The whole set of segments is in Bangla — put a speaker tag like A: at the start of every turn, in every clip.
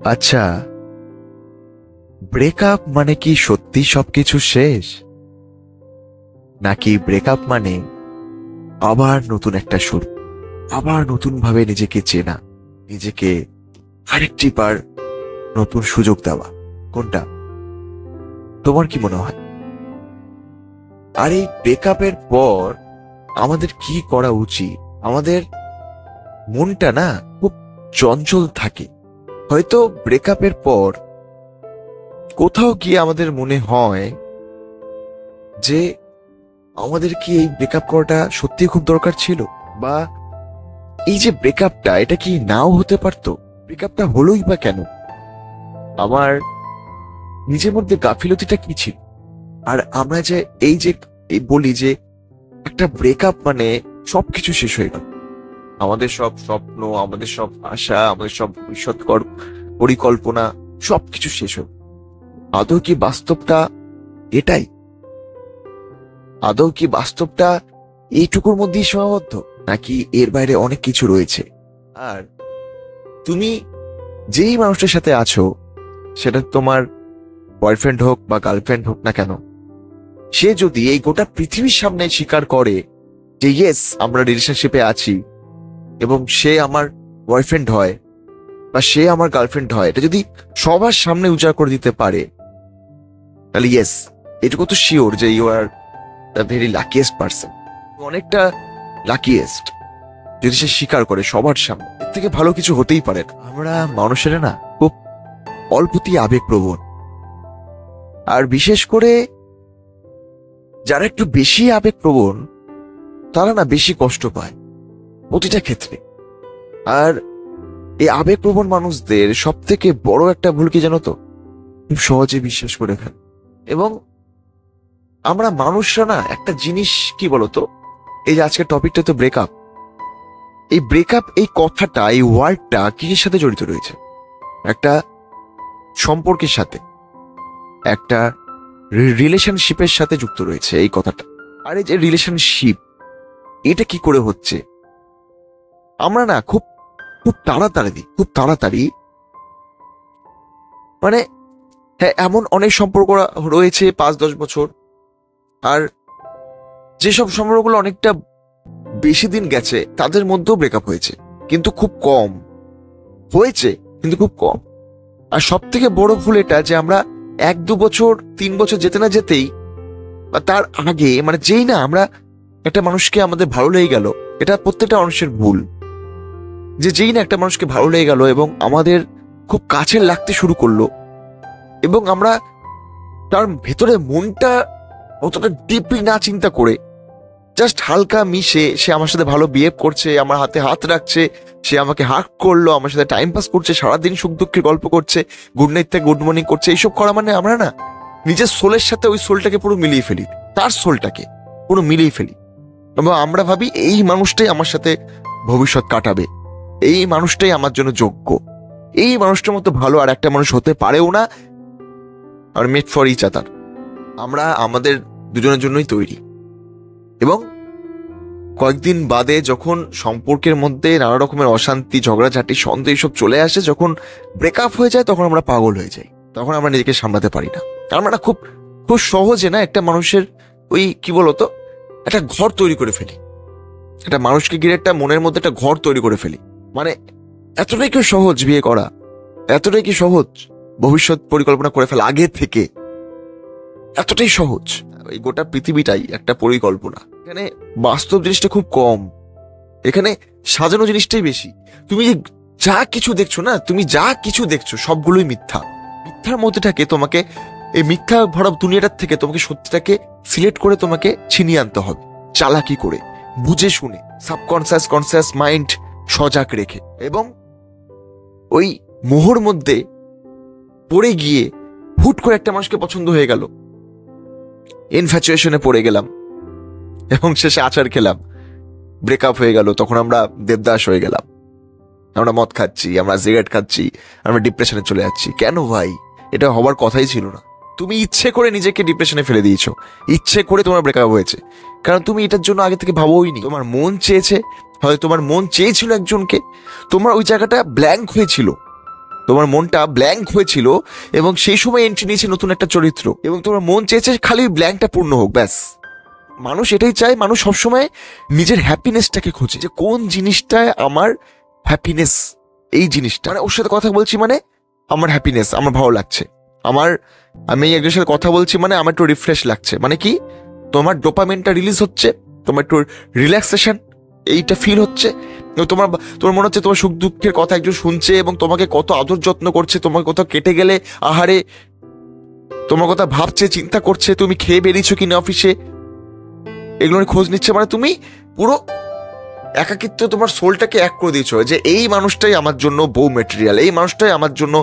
A: আচ্ছা, ব্রেকআপ মানে কি সত্যি সবকিছু শেষ, নাকি ব্রেকআপ মানে আবার নতুন একটা শুরু, আবার নতুন ভাবে নিজেকে চেনা, নিজেকে আরেকটি বার নতুন সুযোগ দেওয়া? কোনটা তোমার কি মনে হয়? আর এই ব্রেকআপের পর আমাদের কি করা উচিত? আমাদের মনটা না খুব চঞ্চল থাকে। হয়তো ব্রেকআপের পর কোথাও গিয়ে আমাদের মনে হয় যে আমাদের কি এই ব্রেকআপ করাটা সত্যি খুব দরকার ছিল, বা এই যে ব্রেকআপটা এটা কি নাও হতে পারতো, ব্রেকআপটা হলোই বা কেন, আমার নিজের মধ্যে গাফিলতিটা কি ছিল? আর আমরা যে এই বলি যে একটা ব্রেকআপ মানে সবকিছু শেষ হয়ে গেল, আমাদের সব স্বপ্ন, আমাদের সব আশা, আমাদের সব ভবিষ্যৎকর পরিকল্পনা সবকিছু শেষ হল। আদৌ কি বাস্তবটা এটাই? আদৌ কি বাস্তবটা এইটুকুর মধ্যেই সীমাবদ্ধ, নাকি এর বাইরে অনেক কিছু রয়েছে? আর তুমি যেই মানুষটার সাথে আছো, সেটা তোমার বয়ফ্রেন্ড হোক বা গার্লফ্রেন্ড হোক না কেন, সে যদি এই গোটা পৃথিবীর সামনে স্বীকার করে যে ইয়েস আমরা রিলেশনশিপে আছি, এবং সে আমার বয়ফ্রেন্ড হয় বা সে আমার গার্লফ্রেন্ড হয়, এটা যদি সবার সামনে উজাড় করে দিতে পারে, তাহলে ইয়েস, এটুকু তো শিওর যে you are the very luckiest person, অনেকটা লাকিয়েস্ট। যদি সে স্বীকার করে সবার সামনে, এর থেকে ভালো কিছু হতেই পারে না। আমরা মানুষেরা না খুব অল্পতেই আবেগপ্রবণ, আর বিশেষ করে যারা একটু বেশি আবেগপ্রবণ তারা না বেশি কষ্ট পায় প্রতিটা ক্ষেত্রে। আর এই আবেগপ্রবণ মানুষদের সব থেকে বড় একটা ভুল কি জানো তো? খুব সহজে বিশ্বাস করে ফেলে। এবং আমরা মানুষরা না একটা জিনিস কি বলতো, এই যে আজকের টপিকটা তো ব্রেকআপ, এই ব্রেকআপ এই কথাটা, এই ওয়ার্ডটা কিসের সাথে জড়িত রয়েছে? একটা সম্পর্কের সাথে, একটা রিলেশনশিপের সাথে যুক্ত রয়েছে এই কথাটা। আর এই যে রিলেশনশিপ, এটা কি করে হচ্ছে? আমরা না খুব খুব তাড়াতাড়ি মানে, হ্যাঁ, এমন অনেক সম্পর্ক রয়েছে 5-10 বছর, আর যেসব সম্পর্কগুলো অনেকটা বেশি দিন গেছে তাদের মধ্যেও ব্রেকআপ হয়েছে, কিন্তু খুব কম হয়েছে, কিন্তু খুব কম। আর সব থেকে বড় ভুল এটা যে আমরা 1-2 বছর 3 বছর যেতে না যেতেই, বা তার আগে, মানে যেই না আমরা একটা মানুষকে আমাদের ভালো লেগে গেল, এটা প্রত্যেকটা মানুষের ভুল, যে যেই না একটা মানুষকে ভালো লেগে গেল এবং আমাদের খুব কাছের লাগতে শুরু করলো, এবং আমরা তার ভেতরে মনটা অতটা ডিপলি না চিন্তা করে জাস্ট হালকা মিশে সে আমার সাথে ভালো বিহেভ করছে, আমার হাতে হাত রাখছে, সে আমাকে হাক করলো, আমার সাথে টাইম পাস করছে, সারাদিন সুখ দুঃখের গল্প করছে, গুড নাইট থেকে গুড মর্নিং করছে, এইসব করা মানে আমরা না নিজের সোলের সাথে ওই সোলটাকে পুরো মিলিয়ে ফেলি, তার সোলটাকে পুরো মিলিয়ে ফেলি, এবং আমরা ভাবি এই মানুষটাই আমার সাথে ভবিষ্যৎ কাটাবে, এই মানুষটাই আমার জন্য যোগ্য, এই মানুষটার মতো ভালো আর একটা মানুষ হতে পারেও না। Are made for each other, আমরা আমাদের দুজনের জন্যই তৈরি। এবং কয়েকদিন বাদে যখন সম্পর্কের মধ্যে নানা রকমের অশান্তি, ঝগড়াঝাটি, সন্দেহ এসব চলে আসে, যখন ব্রেকআপ হয়ে যায়, তখন আমরা পাগল হয়ে যাই, তখন আমরা নিজেকে সামলাতে পারি না। আমরা না খুব খুব সহজে না একটা মানুষের ওই কি বলতো একটা ঘর তৈরি করে ফেলি, একটা মানুষকে ঘিরে একটা মনের মধ্যে একটা ঘর তৈরি করে ফেলি। মানে এতটাই কি সহজ বিয়ে করা, এতটাই কি সহজ ভবিষ্যৎ পরিকল্পনা করে ফেলা আগে থেকে, এতটাই সহজ। এই গোটা পৃথিবীটাই একটা পরিকল্পনা, এখানে বাস্তব জিনিসটা খুব কম, এখানে সাজানো জিনিসটাই বেশি। তুমি যা কিছু দেখছো না, তুমি যা কিছু দেখছো সবগুলোই মিথ্যা, মিথ্যার মধ্যে থাকে। তোমাকে এই মিথ্যা ভরা দুনিয়াটার থেকে তোমাকে সত্যিটাকে সিলেক্ট করে তোমাকে ছিনিয়ে আনতে হবে, চালাকি করে, বুঝে শুনে, সাবকনসিয়াস কনসিয়াস মাইন্ড সজাগ রেখে। এবং ওই মোহর মধ্যে পড়ে গিয়ে হুট করে একটা মানুষকে পছন্দ হয়ে গেল, ইনফ্যাচুয়েশনে পড়ে গেলাম, এবং শেষে আচার খেলাম, ব্রেকআপ হয়ে গেল, তখন আমরা দেবদাস হয়ে গেলাম, আমরা মদ খাচ্ছি, আমরা সিগারেট খাচ্ছি, আমরা ডিপ্রেশনে চলে যাচ্ছি। কেন ভাই? এটা হবার কথাই ছিল না। তুমি ইচ্ছে করে নিজেকে ডিপ্রেশনে ফেলে দিয়েছো, ইচ্ছে করে তোমার ব্রেকআপ হয়েছে, কারণ তুমি এটার জন্য আগে থেকে ভাবোইনি। তোমার মন চেয়েছে, হয়তো তোমার মন চেয়েছিল একজনকে, তোমার ওই জায়গাটা ব্ল্যাঙ্ক হয়েছিল, তোমার মনটা ব্ল্যাঙ্ক হয়েছিল এবং সেই সময় এন্ট্রি নিয়েছে নতুন একটা চরিত্র, এবং তোমার মন চেয়েছে খালি ব্ল্যাঙ্কটা পূর্ণ হোক, ব্যাস। মানুষ এটাই চায়, মানুষ সবসময় নিজের হ্যাপিনেসটাকে খোঁজে, যে কোন জিনিসটায় আমার হ্যাপিনেস, এই জিনিসটা মানে ওর সাথে কথা বলছি মানে আমার হ্যাপিনেস, আমার ভালো লাগছে, আমি একজনের সাথে কথা বলছি মানে আমার একটু রিফ্রেশ লাগছে, মানে কি তোমার ডোপামিনটা রিলিজ হচ্ছে, তোমার একটু রিল্যাক্সেশন এইটা ফিল হচ্ছে, তোমার মনে হচ্ছে তোমার সুখ দুঃখের কথা একজন শুনছে এবং তোমাকে কত আদর যত্ন করছে, তোমার কোথাও কেটে গেলে আহারে তোমার কথা ভাবছে, চিন্তা করছে, তুমি খেয়ে বেরিয়েছো কিনা অফিসে, এগুলো খোঁজ নিচ্ছে, মানে তুমি পুরো একাকিত্ব তোমার সোলটাকে এক করে দিয়েছো যে এই মানুষটাই আমার জন্য বউ মেটেরিয়াল, এই মানুষটাই আমার জন্য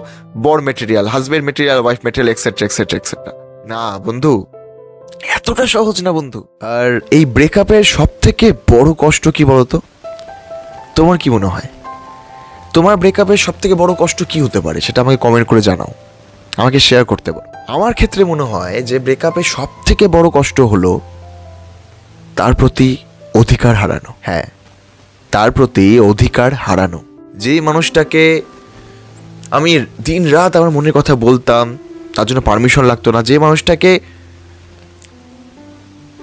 A: বর material, husband material, wife material, etcetera etcetera etcetera. না বন্ধু, এতটা সহজ না বন্ধু। আর এই ব্রেকআপের সব থেকে বড় কষ্ট কি বলতো? তোমার কি মনে হয় তোমার ব্রেকআপের সব থেকে বড় কষ্ট কি হতে পারে? সেটা আমাকে কমেন্ট করে জানাও, আমাকে শেয়ার করতে পারো। আমার ক্ষেত্রে মনে হয় যে ব্রেকআপের সব থেকে বড় কষ্ট হলো তার প্রতি অধিকার হারানো। হ্যাঁ, তার প্রতি অধিকার হারানো। যেই মানুষটাকে আমি দিন রাত আমার মনের কথা বলতাম, তার জন্য পারমিশন লাগতো না, যে মানুষটাকে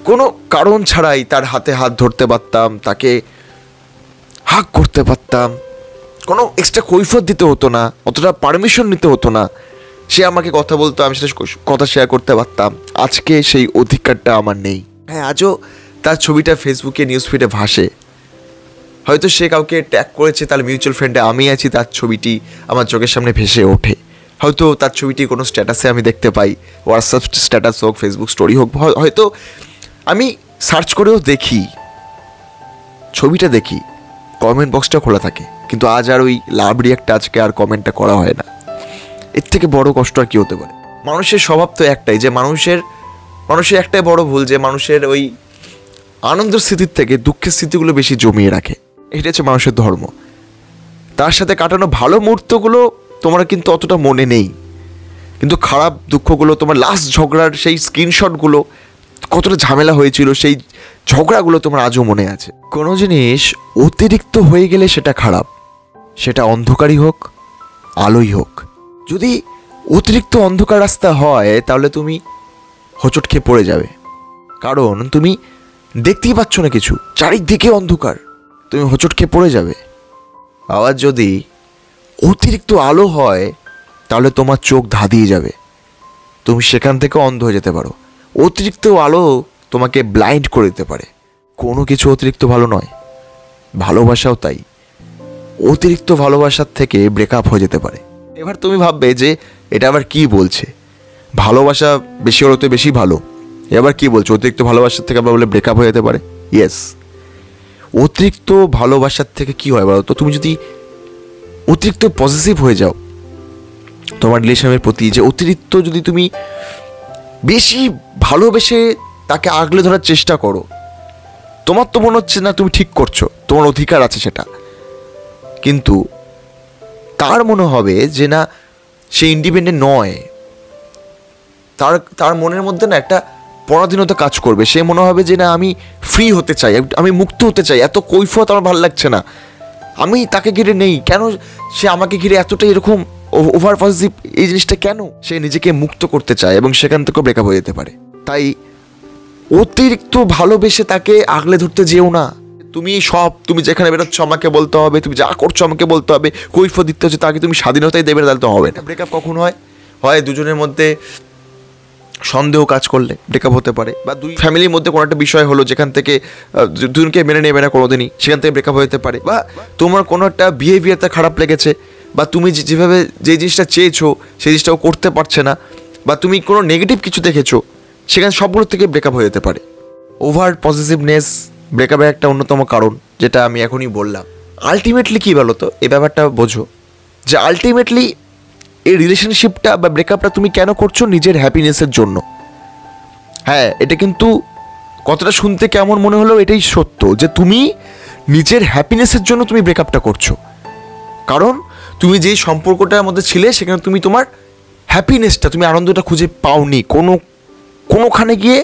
A: কোনো কারণ ছাড়াই তার হাতে হাত ধরতে পারতাম, তাকে হাগ করতে পারতাম, কোনো এক্সট্রা কৈফিয়ত দিতে হতো না, অতটা পারমিশন নিতে হতো না, সে আমাকে কথা বলতো, আমি সেটা কথা শেয়ার করতে পারতাম, আজকে সেই অধিকারটা আমার নেই। হ্যাঁ, আজও তার ছবিটা ফেসবুকে নিউজ ফিডে ভাসে, হয়তো সে কাউকে ট্যাগ করেছে, তার মিউচুয়াল ফ্রেন্ডে আমি আছি, তার ছবিটি আমার চোখের সামনে ভেসে ওঠে, হয়তো তার ছবিটি কোনো স্ট্যাটাসে আমি দেখতে পাই, হোয়াটসঅ্যাপ স্ট্যাটাস হোক, ফেসবুক স্টোরি হোক, হয়তো আমি সার্চ করেও দেখি, ছবিটা দেখি, কমেন্ট বক্সটা খোলা থাকে, কিন্তু আজ আর ওই লাভ রিয়াক্টটা আজকে আর কমেন্টটা করা হয় না। এর থেকে বড় কষ্ট আর কি হতে পারে? মানুষের স্বভাব তো একটাই, যে মানুষের একটাই বড় ভুল, যে মানুষের ওই আনন্দের স্মৃতির থেকে দুঃখের স্মৃতিগুলো বেশি জমিয়ে রাখে। এটা হচ্ছে মানুষের ধর্ম। তার সাথে কাটানো ভালো মুহূর্তগুলো তোমার কিন্তু অতটা মনে নেই, কিন্তু খারাপ দুঃখগুলো, তোমার লাস্ট ঝগড়ার সেই স্ক্রিনশটগুলো, কতটা ঝামেলা হয়েছিল সেই ঝগড়াগুলো তোমার আজও মনে আছে। কোনো জিনিস অতিরিক্ত হয়ে গেলে সেটা খারাপ, সেটা অন্ধকারই হোক আলোই হোক। যদি অতিরিক্ত অন্ধকার রাস্তা হয় তাহলে তুমি হোঁচট খেয়ে পড়ে যাবে, কারণ তুমি দেখতেই পাচ্ছ না কিছু, চারিদিকে অন্ধকার, তুমি হোঁচট খেয়ে পড়ে যাবে। আবার যদি অতিরিক্ত আলো হয় তাহলে তোমার চোখ ধাঁধিয়ে যাবে, তুমি সেখান থেকে অন্ধ হয়ে যেতে পারো। অতিরিক্ত আলো তোমাকে ব্লাইন্ড করে দিতে পারে। কোনো কিছু অতিরিক্ত ভালো নয়, ভালোবাসাও তাই। অতিরিক্ত ভালোবাসার থেকে ব্রেকআপ হয়ে যেতে পারে। এবার তুমি ভাববে যে এটা আবার কি বলছে, ভালোবাসা বেশি হলে তো বেশি ভালো, এবার কি বলছো অতিরিক্ত ভালোবাসার থেকে আবার বলে ব্রেকআপ হয়ে যেতে পারে? ইয়েস, অতিরিক্ত ভালোবাসার থেকে কি হয় বলো তো? তুমি যদি অতিরিক্ত পজিটিভ হয়ে যাও তোমার রিলেশনের প্রতি, যে অতিরিক্ত যদি তুমি বেশি ভালোবেসে তাকে আগলে ধরার চেষ্টা করো, তোমার তো মনে হচ্ছে না তুমি ঠিক করছো, তোমার অধিকার আছে সেটা, কিন্তু তার মনে হবে যে না সে ইন্ডিপেন্ডেন্ট নয়, তার মনের মধ্যে না একটা পরাধীনতা কাজ করবে। সে মনে হবে যে না আমি ফ্রি হতে চাই, আমি মুক্ত হতে চাই, এত কৈফিয়ত আমার ভালো লাগছে না, আমি তাকে ঘিরে নেই, কেন সে আমাকে ঘিরে এতটা এরকম ওভার পজিটিভ, এই জিনিসটা কেন? সে নিজেকে মুক্ত করতে চায় এবং সেখান থেকেও ব্রেকআপ হয়ে যেতে পারে। তাই অতিরিক্ত ভালোবেসে তাকে আগলে ধরতে যেও না। তুমি যেখানে বেরোচ্ছ আমাকে বলতে হবে, তুমি যা করছো আমাকে বলতে হবে, কৈফিয়ত দিতে হচ্ছে, তাকে তুমি স্বাধীনতাই দেবে না, তাহলে তো হবে না। ব্রেকআপ কখন হয় দুজনের মধ্যে সন্দেহ কাজ করলে ব্রেকআপ হতে পারে, বা দুই ফ্যামিলির মধ্যে কোনো একটা বিষয় হলো যেখান থেকে দুজনকে মেনে নেবে না কোনোদিনই, সেখান থেকে ব্রেকআপ হতে পারে, বা তোমার কোনো একটা বিহেভিয়ারটা খারাপ লেগেছে, বা তুমি যেভাবে যে জিনিসটা চেয়েছো সেই জিনিসটাও করতে পারছে না, বা তুমি কোনো নেগেটিভ কিছু দেখেছো, সেখানে সবগুলোর থেকে ব্রেকআপ হয়ে যেতে পারে। ওভার পজিটিভনেস ব্রেকআপের একটা অন্যতম কারণ, যেটা আমি এখনই বললাম। আলটিমেটলি কী বলো তো, এই ব্যাপারটা বোঝো যে আলটিমেটলি এই রিলেশনশিপটা বা ব্রেকআপটা তুমি কেন করছো? নিজের হ্যাপিনেসের জন্য। হ্যাঁ, এটা কিন্তু কতটা শুনতে কেমন মনে হলো, এটাই সত্য যে তুমি নিজের হ্যাপিনেসের জন্য তুমি ব্রেকআপটা করছো, কারণ তুমি যেই সম্পর্কটার মধ্যে ছিলে সেখানে তুমি তোমার হ্যাপিনেসটা, তুমি আনন্দটা খুঁজে পাওনি, কোনোখানে গিয়ে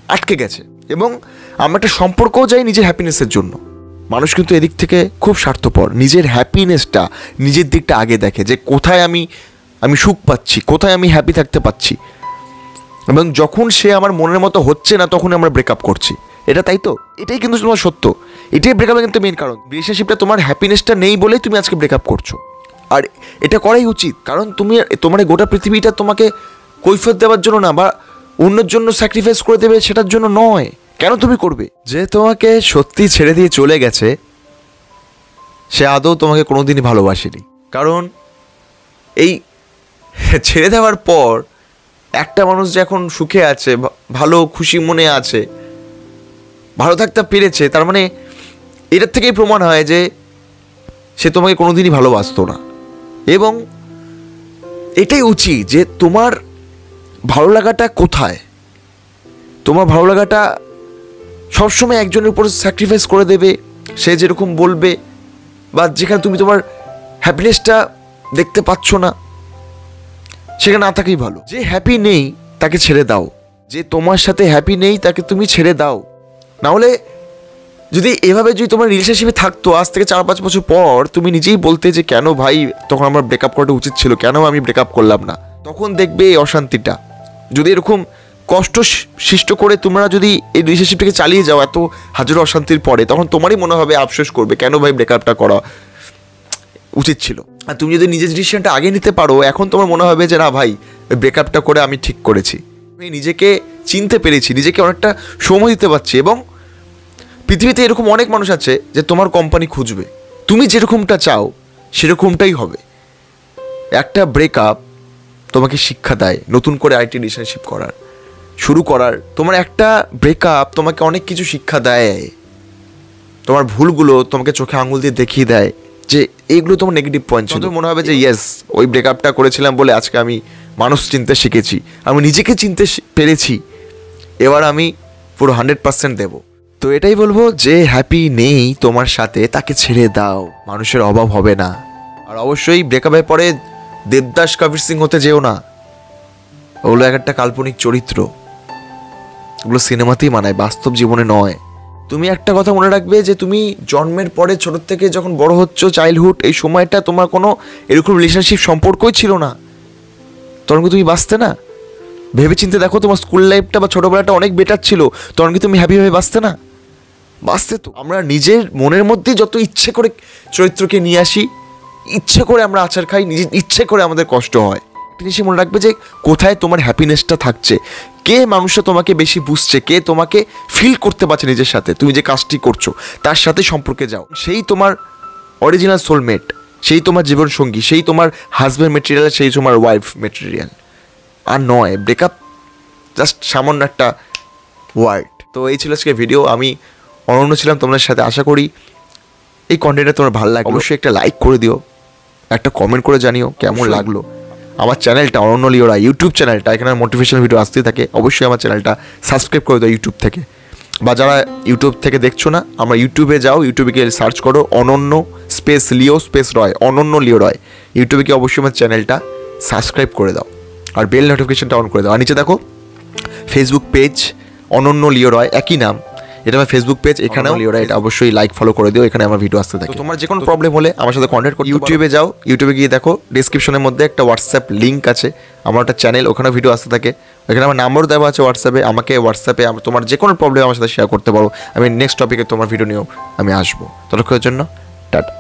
A: আটকে গেছে। এবং আমরা একটা সম্পর্কও যাই নিজের হ্যাপিনেসের জন্য, মানুষ কিন্তু এদিক থেকে খুব স্বার্থপর, নিজের হ্যাপিনেসটা, নিজের দিকটা আগে দেখে যে কোথায় আমি সুখ পাচ্ছি, কোথায় আমি হ্যাপি থাকতে পাচ্ছি, এবং যখন সে আমার মনের মতো হচ্ছে না তখন আমরা ব্রেকআপ করছি। এটা তাই তো? এটাই কিন্তু তোমার সত্য, এটাই ব্রেকআপের কিন্তু মেন কারণ। রিলেশনশিপটা তোমার হ্যাপিনেসটা নেই বলেই তুমি আজকে ব্রেকআপ করছো, আর এটা করাই উচিত। কারণ তোমার গোটা পৃথিবীটা তোমাকে কৈফিয়ত দেওয়ার জন্য না, বা অন্যের জন্য স্যাক্রিফাইস করে দেবে সেটার জন্য নয়। কেন তুমি করবে? যে তোমাকে সত্যি ছেড়ে দিয়ে চলে গেছে সে আদৌ তোমাকে কোনোদিনই ভালোবাসেনি। কারণ এই ছেড়ে দেওয়ার পর একটা মানুষ যে এখন সুখে আছে, ভালো খুশি মনে আছে, ভালো থাকতে পেরেছে, তার মানে এটার থেকেই প্রমাণ হয় যে সে তোমাকে কোনোদিনই ভালোবাসতো না। এবং এটাই উচিত যে তোমার ভালো লাগাটা কোথায়, তোমার ভালো লাগাটা সবসময় একজনের উপর স্যাক্রিফাইস করে দেবে, সে যেরকম বলবে, বা যেখানে তুমি তোমার হ্যাপিনেসটা দেখতে পাচ্ছ না সেখানে না থাকেই ভালো। যে হ্যাপি নেই তাকে ছেড়ে দাও, যে তোমার সাথে হ্যাপি নেই তাকে তুমি ছেড়ে দাও। নাহলে যদি এভাবে যদি তোমার রিলেশনশিপে থাকতো, আজ থেকে 4-5 বছর পর তুমি নিজেই বলতে যে কেন ভাই তখন আমার ব্রেকআপ করাটা উচিত ছিল, কেন আমি ব্রেকআপ করলাম না। তখন দেখবে এই অশান্তিটা, যদি এরকম কষ্ট সৃষ্ট করে তোমরা যদি এই রিলেশনশিপটাকে চালিয়ে যাও এত হাজারো অশান্তির পরে, তখন তোমারই মনে হবে, আফসোস করবে কেন ভাই ব্রেকআপটা করা উচিত ছিল। আর তুমি যদি নিজের ডিসিশনটা আগে নিতে পারো, এখন তোমার মনে হবে যে না ভাই ব্রেকআপটা করে আমি ঠিক করেছি, আমি নিজেকে চিনতে পেরেছি, নিজেকে অনেকটা সময় দিতে পারছি। এবং পৃথিবীতে এরকম অনেক মানুষ আছে যে তোমার কোম্পানি খুঁজবে, তুমি যেরকমটা চাও সেরকমটাই হবে। একটা ব্রেকআপ তোমাকে শিক্ষা দেয় নতুন করে আরেকটি রিলেশনশিপ শুরু করার। তোমার একটা ব্রেকআপ তোমাকে অনেক কিছু শিক্ষা দেয়, তোমার ভুলগুলো তোমাকে চোখে আঙুল দিয়ে দেখিয়ে দেয় যে এইগুলো তোমার নেগেটিভ পয়েন্ট ছিল। মনে হবে যে ইয়েস, ওই ব্রেকআপটা করেছিলাম বলে আজকে আমি মানুষ চিনতে শিখেছি, আমি নিজেকে চিনতে পেরেছি, এবার আমি পুরো 100% দেবো। তো এটাই বলবো, যে হ্যাপি নেই তোমার সাথে তাকে ছেড়ে দাও, মানুষের অভাব হবে না। আর অবশ্যই ব্রেকআপের পরে দেবদাস কবির সিং হতে যেও না, ওগুলো একটা কাল্পনিক চরিত্র, ওগুলো সিনেমাতেই মানায়, বাস্তব জীবনে নয়। তুমি একটা কথা মনে রাখবে যে তুমি জন্মের পরে ছোট থেকে যখন বড় হচ্ছ, চাইল্ডহুড, এই সময়টা তোমার কোনো এরকম রিলেশনশিপ সম্পর্কই ছিল না, তখন কি তুমি বাঁচতে না? ভেবে চিন্তে দেখো, তোমার স্কুল লাইফটা বা ছোটোবেলাটা অনেক বেটার ছিল, তখন কি তুমি হ্যাপিভাবে বাঁচতে না? বাঁচতে তো। আমরা নিজের মনের মধ্যে যত ইচ্ছে করে চরিত্রকে নিয়ে আসি, ইচ্ছে করে আমরা আচার খাই, নিজের ইচ্ছে করে আমাদের কষ্ট হয়। একটা জিনিস মনে রাখবে যে কোথায় তোমার হ্যাপিনেসটা থাকছে, কে মানুষটা তোমাকে বেশি বুঝছে, কে তোমাকে ফিল করতে পারছে নিজের সাথে, তুমি যে কাজটি করছো তার সাথে সম্পর্কে যাও, সেই তোমার অরিজিনাল সোলমেট, সেই তোমার জীবন সঙ্গী, সেই তোমার হাজব্যান্ড মেটেরিয়াল, সেই তোমার ওয়াইফ মেটেরিয়াল। আর নয় ব্রেকআপ জাস্ট সামান্য একটা ওয়ার্ড। তো এই ছিল আজকে ভিডিও, আমি অনন্য ছিলাম তোমাদের সাথে। আশা করি এই কন্টেন্টটা তোমার ভালো লাগে। অবশ্যই একটা লাইক করে দিও, একটা কমেন্ট করে জানিও কেমন লাগলো। আমার চ্যানেলটা অনন্য লিওরা ইউটিউব চ্যানেলটা, এখানে মোটিভেশনাল ভিডিও আসতেই থাকে। অবশ্যই আমার চ্যানেলটা সাবস্ক্রাইব করে দাও ইউটিউব থেকে, বা যারা ইউটিউব থেকে দেখছো না, আমরা ইউটিউবে যাও, ইউটিউবে গিয়ে সার্চ করো অনন্য স্পেস লিও স্পেস রয়, অনন্য লিও রয়। ইউটিউবে গিয়ে অবশ্যই আমার চ্যানেলটা সাবস্ক্রাইব করে দাও আর বেল নোটিফিকেশনটা অন করে দাও। আর নিচে দেখো ফেসবুক পেজ অনন্য লিও রয়, একই নাম, এটা আমার ফেসবুক পেজ, এখানেও লিওরা, এটা অবশ্যই লাইক ফলো করে দিও, এখানে আমার ভিডিও আসতে থাকে। তোমার যে কোনো প্রবলেম হলে আমার সাথে কন্ট্যাক্ট করো। ইউটিউবে যাও, ইউটিউবে গিয়ে দেখো ডিসক্রিপশনের মধ্যে একটা হোয়াটসঅ্যাপ লিঙ্ক আছে, আমার একটা চ্যানেল, ওখানে ভিডিও আসতে থাকে, ওখানে আমার নাম্বারও দেওয়া আছে হোয়াটসঅ্যাপে। আমাকে হোয়াটসঅ্যাপে তোমার যে কোনো প্রবলেম আমার সাথে শেয়ার করতে পারো, আমি নেক্সট টপিকে তোমার ভিডিও নিয়েও আমি আসবো। ততক্ষণের জন্য টাটা।